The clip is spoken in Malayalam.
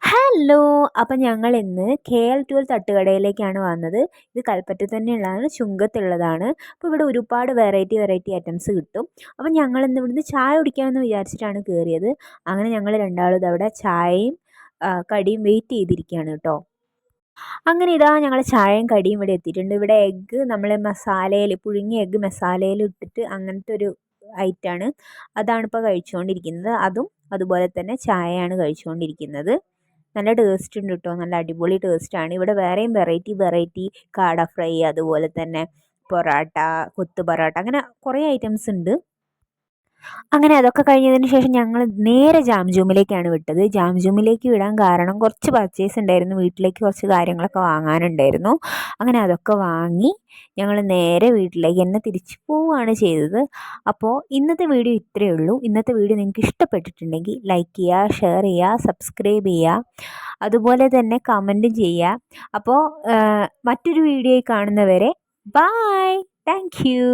ഹലോ! അപ്പം ഞങ്ങളിന്ന് KL12 തട്ടുകടയിലേക്കാണ് വന്നത്. ഇത് കൽപ്പറ്റയിൽ തന്നെയുള്ളതാണ്, ചുങ്കത്തുള്ളതാണ്. അപ്പോൾ ഇവിടെ ഒരുപാട് വെറൈറ്റി ഐറ്റംസ് കിട്ടും. അപ്പം ഞങ്ങളിന്ന് ഇവിടുന്ന് ചായ കുടിക്കാമെന്ന് വിചാരിച്ചിട്ടാണ് കയറിയത്. അങ്ങനെ ഞങ്ങൾ രണ്ടാളും ഇതവിടെ ചായയും കടിയും വെയിറ്റ് ചെയ്തിരിക്കുകയാണ് കേട്ടോ. അങ്ങനെ ഇതാ ഞങ്ങൾ ചായയും കടിയും ഇവിടെ എത്തിയിട്ടുണ്ട്. ഇവിടെ എഗ്ഗ് നമ്മൾ മസാലയിൽ പുഴുങ്ങിയ എഗ്ഗ് മസാലയിൽ ഇട്ടിട്ട് അങ്ങനത്തെ ഒരു ഐറ്റമാണ്. അതാണിപ്പോൾ കഴിച്ചുകൊണ്ടിരിക്കുന്നത്. അതും അതുപോലെ തന്നെ ചായയാണ് കഴിച്ചുകൊണ്ടിരിക്കുന്നത്. നല്ല ടേസ്റ്റ് ഉണ്ട് കേട്ടോ, നല്ല അടിപൊളി ടേസ്റ്റാണ്. ഇവിടെ വേറെയും വെറൈറ്റി കാട ഫ്രൈ, അതുപോലെ തന്നെ പൊറോട്ട, കൊത്തു പൊറോട്ട, അങ്ങനെ കുറേ ഐറ്റംസ് ഉണ്ട്. അങ്ങനെ അതൊക്കെ കഴിഞ്ഞതിന് ശേഷം ഞങ്ങൾ നേരെ ജാം ജൂമിലേക്കാണ് വിട്ടത്. ജാം ജൂമിലേക്ക് വിടാൻ കാരണം കുറച്ച് പർച്ചേസ് ഉണ്ടായിരുന്നു, വീട്ടിലേക്ക് കുറച്ച് കാര്യങ്ങളൊക്കെ വാങ്ങാനുണ്ടായിരുന്നു. അങ്ങനെ അതൊക്കെ വാങ്ങി ഞങ്ങൾ നേരെ വീട്ടിലേക്ക് തന്നെ തിരിച്ചു പോവുകയാണ് ചെയ്തത്. അപ്പോൾ ഇന്നത്തെ വീഡിയോ ഇത്രയേ ഉള്ളൂ. ഇന്നത്തെ വീഡിയോ നിങ്ങൾക്ക് ഇഷ്ടപ്പെട്ടിട്ടുണ്ടെങ്കിൽ ലൈക്ക് ചെയ്യുക, ഷെയർ ചെയ്യുക, സബ്സ്ക്രൈബ് ചെയ്യുക, അതുപോലെ തന്നെ കമൻറ്റും ചെയ്യുക. അപ്പോൾ മറ്റൊരു വീഡിയോയിൽ കാണുന്നവരെ ബായ്, താങ്ക് യു.